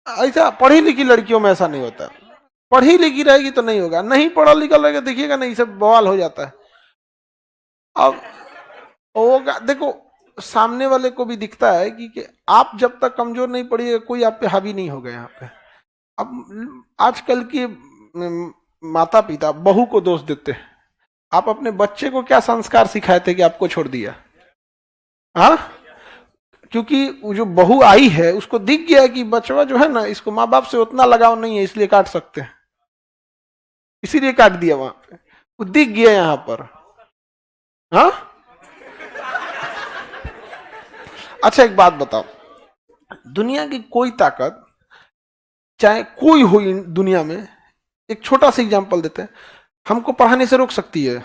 ऐसा पढ़ी लिखी लड़कियों में ऐसा नहीं होता। पढ़ी लिखी रहेगी तो नहीं होगा, नहीं पढ़ा लिखा रहेगा देखिएगा नहीं, सब बवाल हो जाता है। अब होगा, देखो सामने वाले को भी दिखता है कि आप जब तक कमजोर नहीं पड़िएगा कोई आप पे हावी नहीं होगा यहाँ पे। अब आजकल के माता पिता बहू को दोष देते हैं। आप अपने बच्चे को क्या संस्कार सिखाए थे कि आपको छोड़ दिया? हाँ, क्योंकि वो जो बहू आई है उसको दिख गया कि बचवा जो है ना इसको माँ बाप से उतना लगाव नहीं है, इसलिए काट सकते हैं, इसीलिए काट दिया वहां पे, वो दिख गया यहाँ पर। हाँ, अच्छा एक बात बताओ, दुनिया की कोई ताकत चाहे कोई हो दुनिया में, एक छोटा सा एग्जांपल देते हैं, हमको पढ़ाने से रोक सकती है?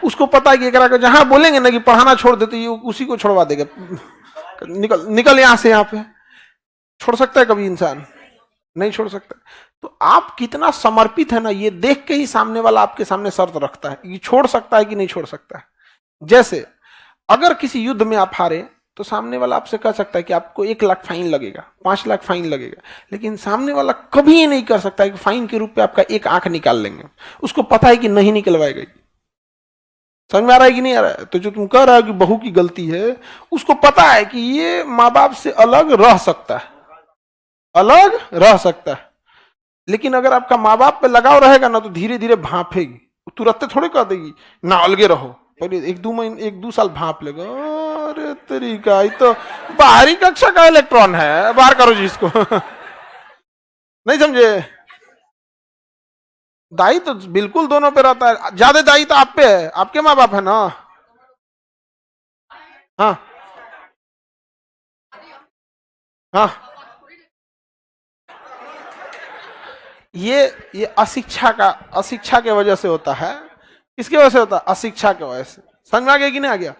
उसको पता है कि अगर जहां बोलेंगे ना कि पढ़ाना छोड़ देते ये उसी को छोड़वा देगा, निकल निकल यहां से, यहाँ पे छोड़ सकता है कभी इंसान? नहीं छोड़ सकता। तो आप कितना समर्पित है ना, ये देख के ही सामने वाला आपके सामने शर्त रखता है कि छोड़ सकता है कि नहीं छोड़ सकता है। जैसे अगर किसी युद्ध में आप हारे तो सामने वाला आपसे कह सकता है कि आपको 1 लाख फाइन लगेगा, 5 लाख फाइन लगेगा, लेकिन सामने वाला कभी ये नहीं कर सकता है कि फाइन के रूप में आपका एक आंख निकाल लेंगे। उसको पता है कि नहीं निकलवाएगा। समझ में आ रहा है कि नहीं आ रहा है? तो जो तुम कह रहा है कि बहू की गलती है, उसको पता है कि ये माँ बाप से अलग रह सकता है, अलग रह सकता है, लेकिन अगर आपका माँ बाप पे लगाव रहेगा ना तो धीरे धीरे भांपेगी, तुरंत थोड़े कह देगी ना अलगे रहो, पहले 1-2 महीने 1-2 साल भांप लेगा। अरे तरीका, ये तो बाहरी कक्षा का इलेक्ट्रॉन है, बाहर करो जी इसको। नहीं समझे? दाई तो बिल्कुल दोनों पे रहता है, ज्यादा दाई तो आप पे है, आपके माँ बाप है ना। हाँ हाँ, ये अशिक्षा के वजह से होता है। किसकी वजह से होता है? अशिक्षा की वजह से। समझ में आ गया कि नहीं आ गया?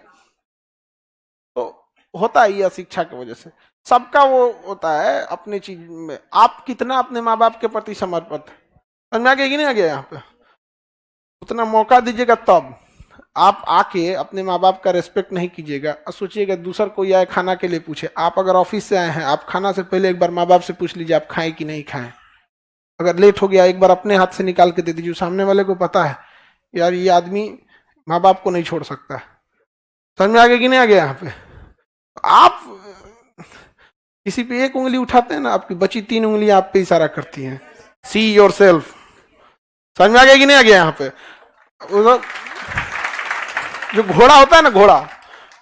तो होता है ये अशिक्षा की वजह से। सबका वो होता है अपनी चीज में, आप कितना अपने माँ बाप के प्रति समर्पित। समझ में आ गया कि नहीं आ गया? यहाँ पे उतना मौका दीजिएगा तब। आप आके अपने माँ बाप का रेस्पेक्ट नहीं कीजिएगा और सोचिएगा दूसर कोई आए खाना के लिए पूछे, आप अगर ऑफिस से आए हैं, आप खाना से पहले एक बार माँ बाप से पूछ लीजिए आप खाएं कि नहीं खाएं। अगर लेट हो गया एक बार अपने हाथ से निकाल के दे दीजिए, सामने वाले को पता है यार ये आदमी माँ बाप को नहीं छोड़ सकता। समझ में आ गया कि नहीं आ गया? यहाँ पे आप किसी पे एक उंगली उठाते हैं ना, आपकी बची 3 उंगलियां आप पे इशारा करती हैं, सी योर सेल्फ। समझ में आ गया कि नहीं आ गया? यहाँ पे जो घोड़ा होता है ना, घोड़ा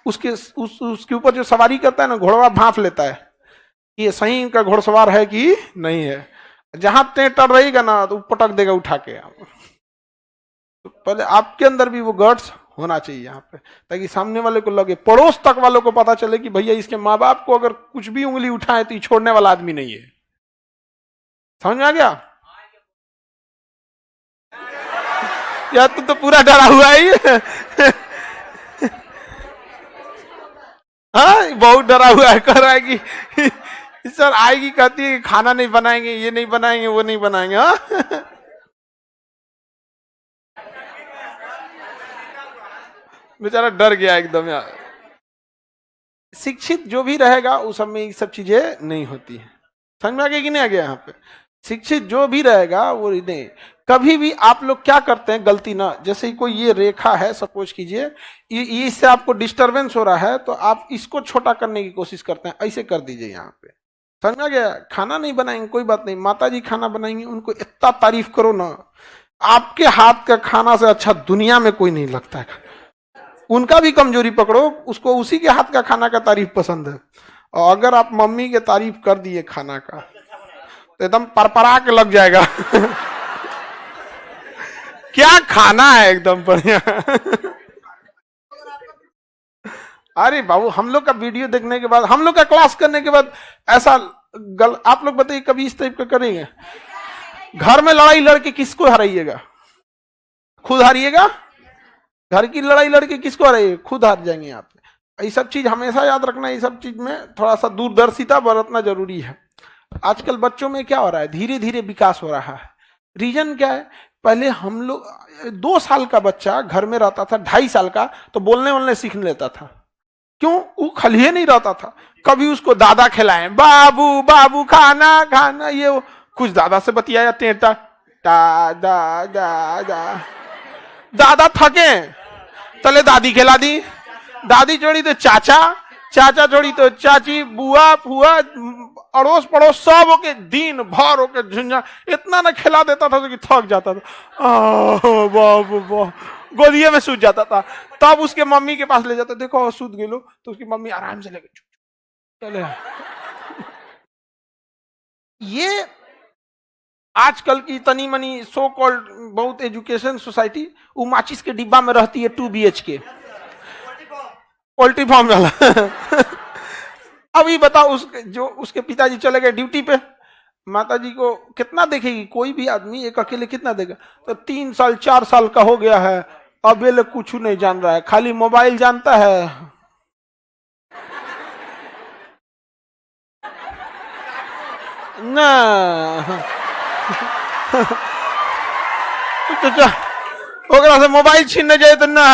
उसके ऊपर जो सवारी करता है ना, घोड़ा भांप लेता है कि ये सही का घोड़सवार है कि नहीं है। जहां टर रहेगा ना तो पटक देगा उठा के। तो पहले आपके अंदर भी वो गट्स होना चाहिए यहाँ पे, ताकि सामने वाले को लगे, पड़ोस तक वालों को पता चले कि भैया इसके माँ बाप को अगर कुछ भी उंगली उठाए तो ये छोड़ने वाला आदमी नहीं है। समझ में आ गया? यार तू तो पूरा डरा हुआ है। हाँ, बहुत डरा हुआ है, कह रहा है कि सर आएगी, कहती है कि खाना नहीं बनाएंगे, ये नहीं बनाएंगे, वो नहीं बनाएंगे। हाँ बेचारा डर गया एकदम यार। शिक्षित जो भी रहेगा उस सब में ये सब चीजें नहीं होती है। समझ में आ गया कि नहीं आ गया? यहाँ पे शिक्षित जो भी रहेगा वो नहीं। कभी भी आप लोग क्या करते हैं गलती ना, जैसे ही कोई ये रेखा है सपोज कीजिए, ये इससे आपको डिस्टरबेंस हो रहा है तो आप इसको छोटा करने की कोशिश करते हैं, ऐसे कर दीजिए यहाँ पे। समझ में आ गया? खाना नहीं बनाएंगे कोई बात नहीं, माता जी खाना बनाएंगे, उनको इतना तारीफ करो ना, आपके हाथ का खाना से अच्छा दुनिया में कोई नहीं लगता है। उनका भी कमजोरी पकड़ो, उसको उसी के हाथ का खाना का तारीफ पसंद है, और अगर आप मम्मी के तारीफ कर दिए खाना का तो एकदम परपरा के लग जाएगा। क्या खाना है, एकदम बढ़िया। अरे बाबू, हम लोग का वीडियो देखने के बाद, हम लोग का क्लास करने के बाद ऐसा आप लोग बताइए कभी इस टाइप का करेंगे? घर में लड़ाई लड़के किसको हराइएगा? खुद हारिएगा। घर की लड़ाई लड़के किसको हराइएगा? खुद हार जाएंगे आप। ये सब चीज हमेशा याद रखना, ये सब चीज में थोड़ा सा दूरदर्शिता बरतना जरूरी है। आजकल बच्चों में क्या हो रहा है, धीरे धीरे विकास हो रहा है। रीजन क्या है? पहले हम लोग 2 साल का बच्चा घर में रहता था, 2.5 साल का तो बोलने वोलने सीख लेता था। क्यों? वो खलिए नहीं रहता था, कभी उसको दादा खिलाए, बाबू बाबू खाना खाना, ये वो कुछ दादा से बतियाया टेंटा दादा दादा, दादा थके तले दादी खिला दी, दादी छोड़ी तो चाचा, चाचा छोड़ी तो चाची, बुआ फुआ, अड़ोस पड़ोस सब होके दिन भर होके झुंझा इतना ना खिला देता था कि थक जाता था, बाबू गोदिये में सूझ जाता था। तब उसके मम्मी के पास ले जाता, देखो सूझ गए लो, तो उसकी मम्मी आराम से लेके चले। ये आजकल की तनी मनी सो कॉल्ड बहुत एजुकेशन सोसाइटी, वो माचिस के डिब्बा में रहती है 2 BHK पोल्ट्री फार्म वाला। अभी बताओ जो उसके पिताजी चले गए ड्यूटी पे, माताजी को कितना देखेगी, कोई भी आदमी एक अकेले कितना देगा। तो 3 साल 4 साल का हो गया है, अब ये लोग कुछ नहीं जान रहा है, खाली मोबाइल जानता है। ना ओकरा से मोबाइल छीनने जाए तो ना,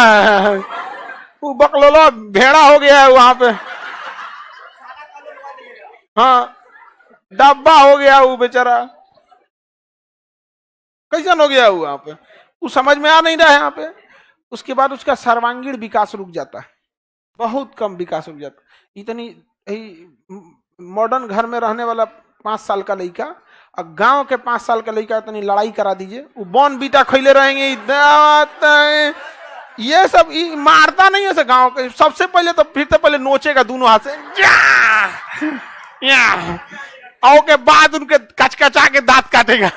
वो बकलोला भेड़ा हो गया है वहां पे, हाँ डब्बा हो गया वो बेचारा, कैसन हो गया वो वहां पे, वो समझ में आ नहीं रहा है यहाँ पे। उसके बाद उसका सर्वांगीण विकास रुक जाता है, बहुत कम विकास रुक जाता है। इतनी मॉडर्न घर में रहने वाला 5 साल का लड़का और गांव के 5 साल का लड़का इतनी लड़ाई करा दीजिए, वो बॉन बीटा खैले रहेंगे, ये सब मारता नहीं है गांव के। सबसे पहले तो फिर तो पहले नोचेगा दोनों हाथ से, और के बाद उनके कचकचा के दांत काटेगा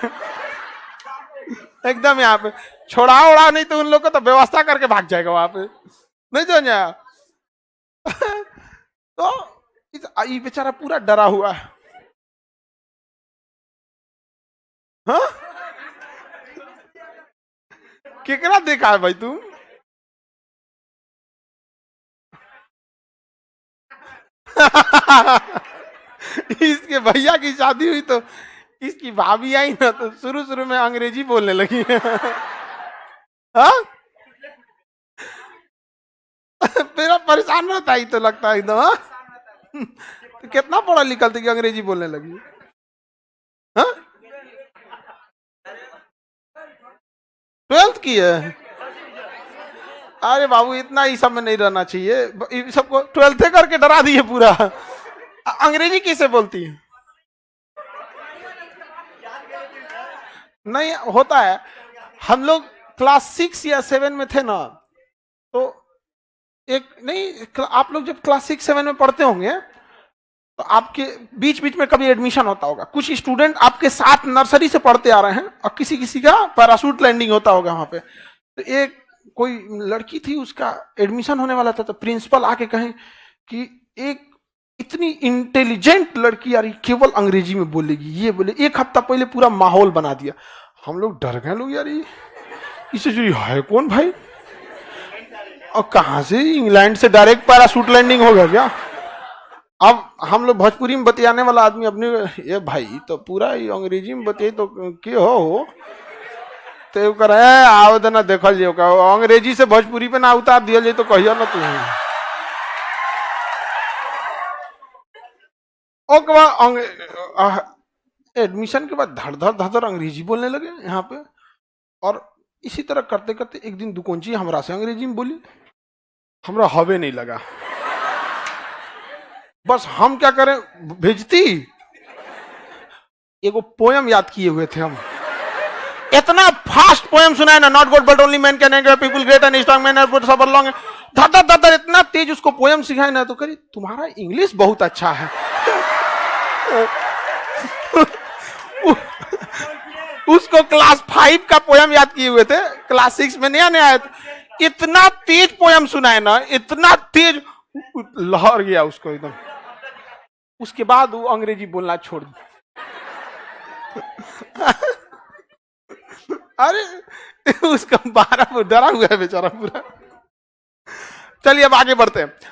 एकदम यहाँ पे, छोड़ा उड़ा नहीं तो उन लोग को तो व्यवस्था करके भाग जाएगा वहां पे, नहीं समझा। तो ये बेचारा पूरा डरा हुआ है, हाँ केकरा देखा है भाई तुम? इसके भैया की शादी हुई तो इसकी भाभी आई ना, तो शुरू शुरू में अंग्रेजी बोलने लगी। हाँ मेरा परेशान रहता ही तो लगता है एकदम, तो कितना पढ़ा लिखा था कि अंग्रेजी बोलने लगी। हाँ 12th की है? अरे बाबू इतना ही सब में नहीं रहना चाहिए, सबको 12th करके डरा दिए पूरा। अंग्रेजी किसे बोलती है? नहीं होता है, हम लोग क्लास 6 या 7 में थे ना, तो एक नहीं, आप लोग जब क्लास 6-7 में पढ़ते होंगे तो आपके बीच बीच में कभी एडमिशन होता होगा, कुछ स्टूडेंट आपके साथ नर्सरी से पढ़ते आ रहे हैं और किसी किसी का पैराशूट लैंडिंग होता होगा वहां पे। तो एक कोई लड़की थी, उसका एडमिशन होने वाला था, तो प्रिंसिपल आके कहें कि एक इतनी इंटेलिजेंट लड़की यार केवल अंग्रेजी में बोलेगी, ये बोले। 1 हफ्ता पहले पूरा माहौल बना दिया, हम लोग डर गए लोग, यार इसे जो है कौन भाई, और कहां से इंग्लैंड से डायरेक्ट पैराशूट लैंडिंग होगा क्या? अब हम लोग भोजपुरी में बतियाने वाला आदमी अपने, ये भाई तो पूरा ही अंग्रेजी में बतियाई तो के हो, तो कर आवेदन ना देखल जो का अंग्रेजी से भोजपुरी पे ना उतार दिया जाए तो कहियो ना तू। ओके बाद एडमिशन के बाद धड़ धड़ धड़ अंग्रेजी बोलने लगे यहाँ पे, और इसी तरह करते करते एक दिन दुकोंची हमरा से अंग्रेजी में बोली, हमरा हवे नहीं लगा, बस हम क्या करें, भेजती एगो पोयम याद किए हुए थे हम, इतना फास्ट पोयम सुनाए ना, not god but only man can anger people great and strong man are सब लॉन्ग, धर धर धर इतना तेज उसको पोयम सिखाए ना, तो करी तुम्हारा इंग्लिश बहुत अच्छा है। उसको क्लास 5 का पोयम याद किए हुए थे, क्लास 6 में नया नया आया, इतना तेज पोयम सुनाए ना, इतना तेज लहर गया उसको एकदम। उसके बाद वो अंग्रेजी बोलना छोड़ दिया। अरे उसका 12 डरा हुआ है बेचारा पूरा। चलिए अब आगे बढ़ते हैं।